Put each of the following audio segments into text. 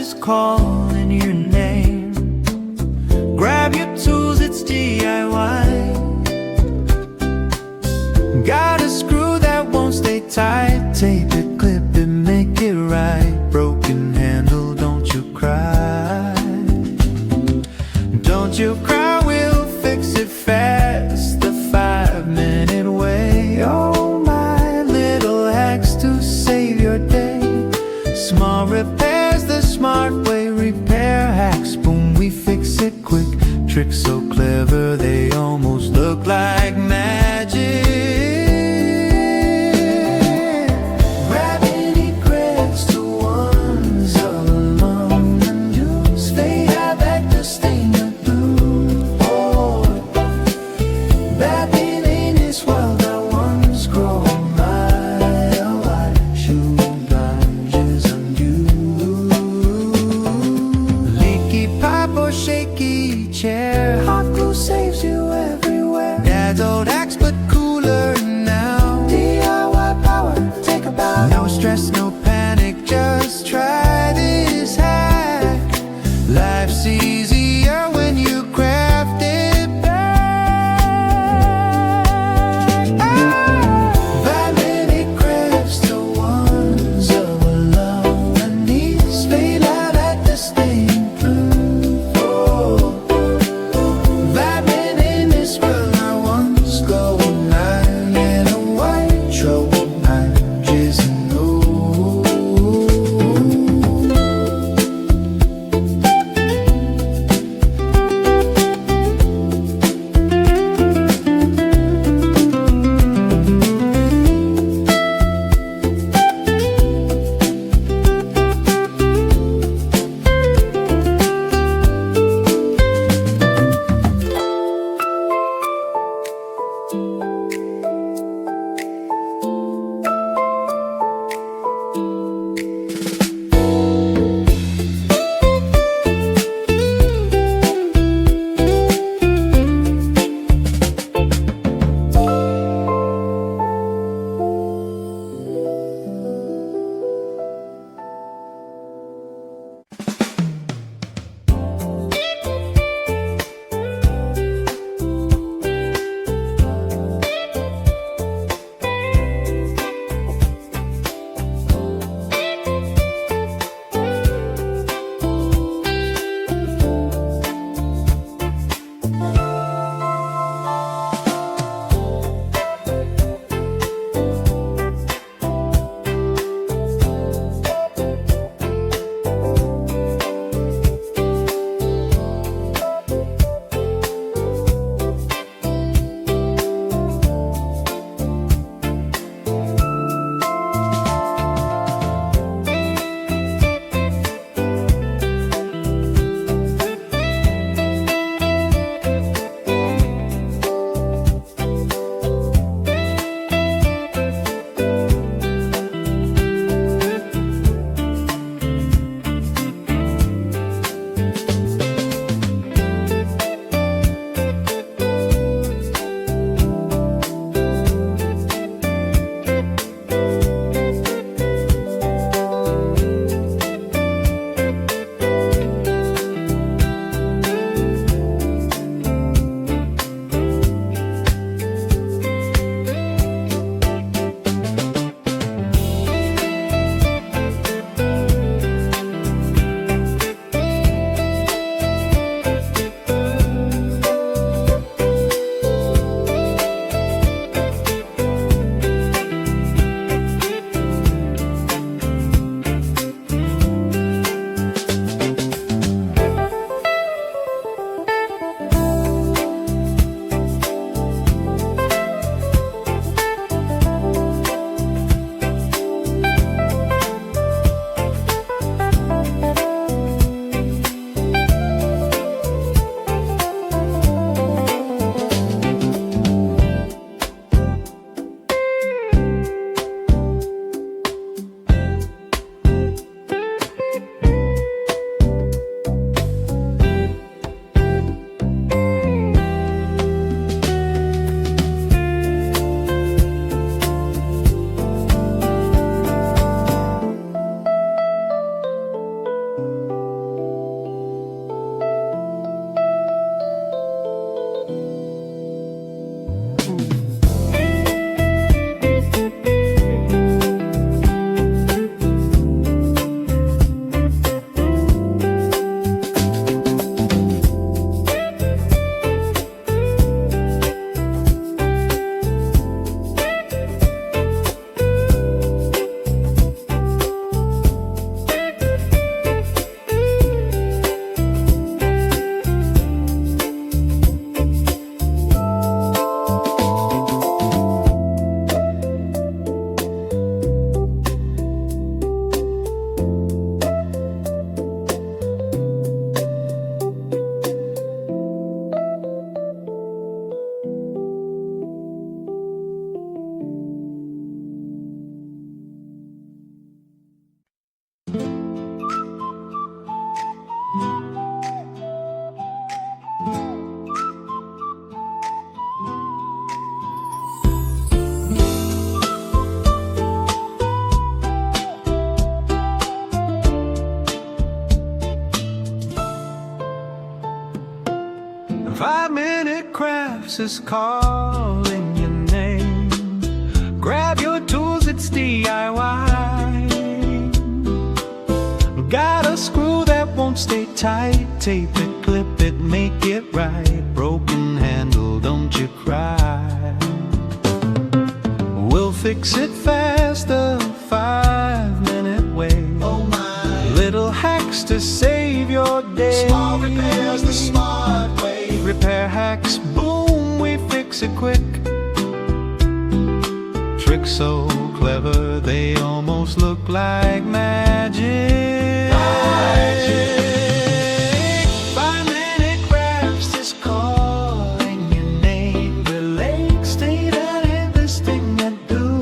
is calling your name. Grab your tools, it's DIY. Got a screw that won't stay tight. Tape it, clip it, make it right. Broken handle, don't you cry. Don't you cry, we'll fix it fast. The 5-minute way. Oh, my little hacks to save your day. Small repairs the smart way. Repair hacks, boom, we fix it quick. Tricks so clever they almost look like magic. Grab any creds to ones along the news. Fade out back to stain your blue. Oh, Batman in this world that once grow mile wide. Shoe lunges on you. Leaky pipe or shaky chair. Hot glue saves you everywhere. Dad's old axe but cooler now. DIY power, take a bow. No stress, no panic, just try this hack. Life's easier when you craft it back. That many crafts to ones along the knees. Fade out at the stain proof. Oh, Batman in this world I once go nine in a white trouble. I'm just no. is calling your name. Grab your tools, it's DIY. Got a screw that won't stay tight. Tape it, clip it, make it right. Broken handle, don't you cry. We'll fix it fast, a 5-minute way. Oh my, Little hacks to save your day. small repairs the smart way. Repair hacks, boom, we fix it quick. Tricks so clever, they almost look like magic. 5-minute crafts is calling your name. Relate, state, and hit this thing that do.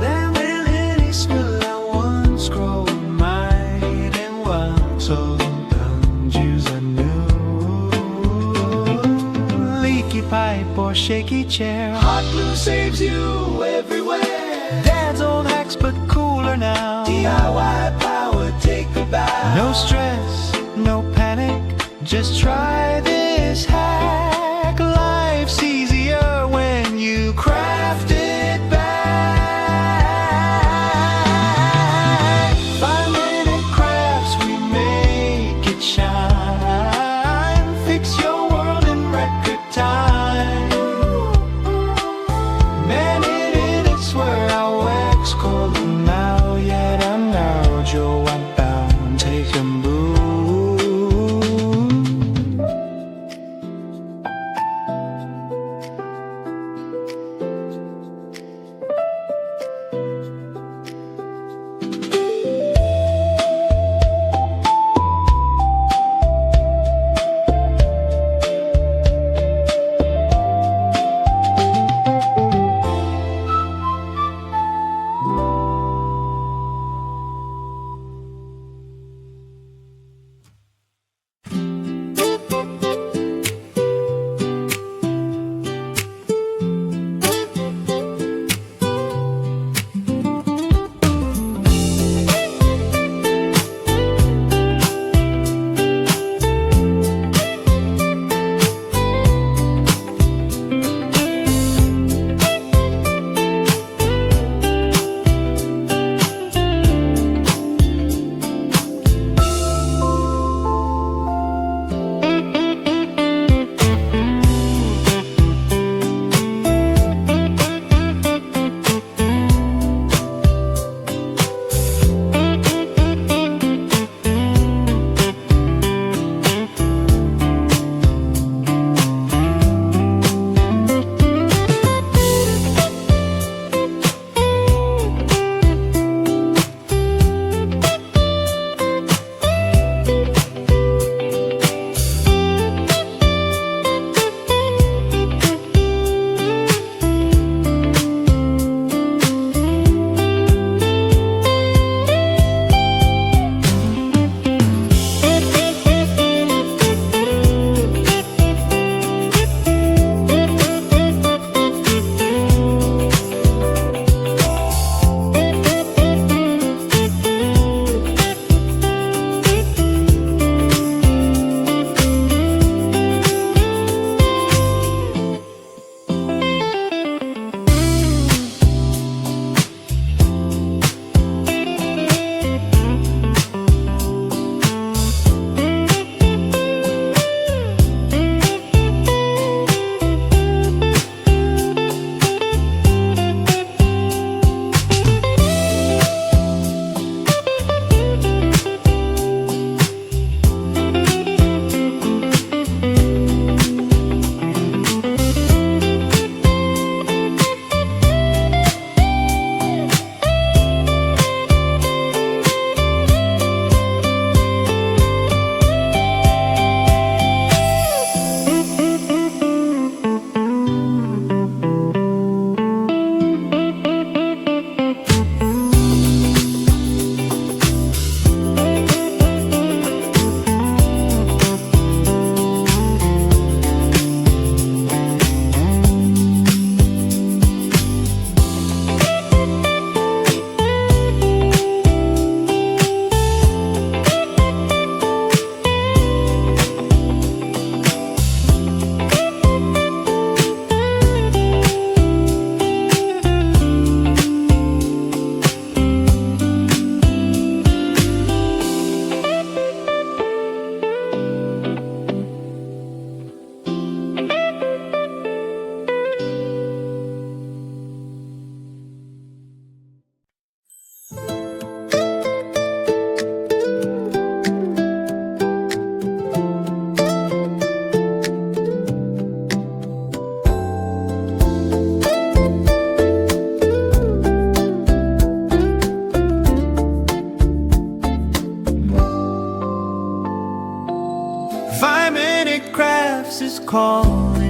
Them minutes will I once grow might and one, so don't use a new. Leaky pipe or shaky chair, Hot glue saves you everywhere. Dad's old hacks but cooler now. DIY power, take the bow. No stress, no panic, just try this hack. Life's easier when you craft it back. 5-minute crafts, we make it shine. Fix your world in record time. Many minutes where our wax cold now, yet I'm now Joe, I'm bound, take 'em boo.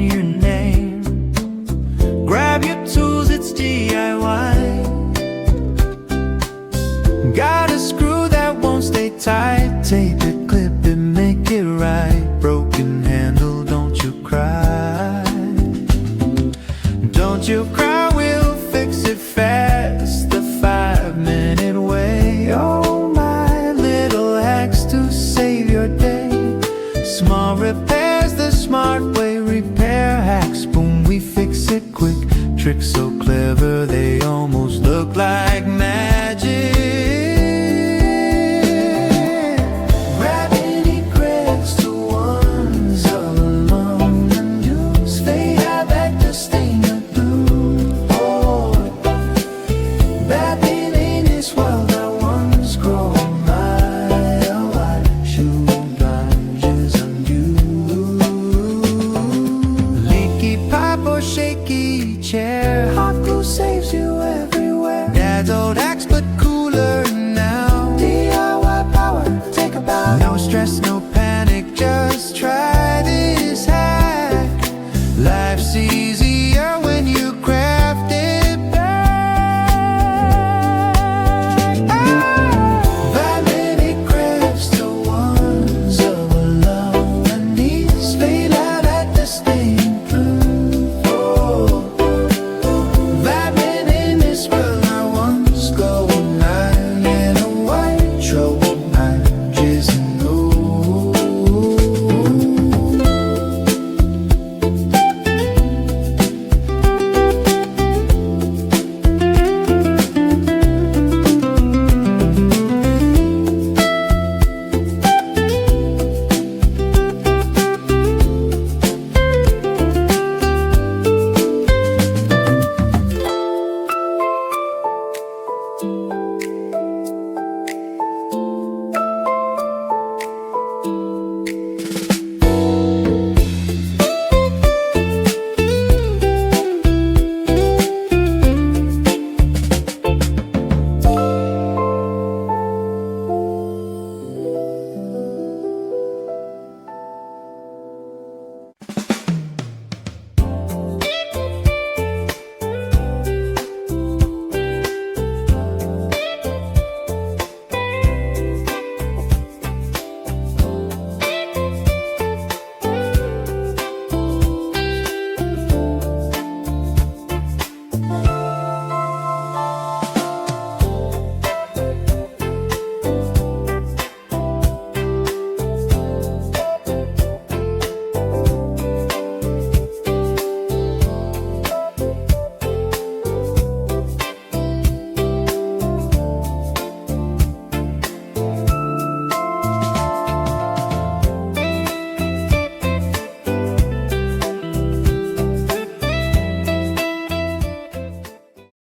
your name. Grab your tools, it's DIY. Got a screw that won't stay tight. Tape it, clip it, make it right. Broken handle, don't you cry. Don't you cry, we'll fix it fast. The 5-minute way. Oh, my little hacks to save your day. Small repairs the smart way. Repair hacks, boom, we fix it quick. Tricks so clever they almost look like magic. Grab any cracks to ones along the news. They have back to stain the blue. Oh, bad thing ain't this world that ones grow mile wide. Shoe lunges undo. Leaky pipe or shaky chair. Hot glue saves you everywhere. Dad's old axe but cooler now. DIY power, take a bow. No stress, no panic, just try this hack. Life's easy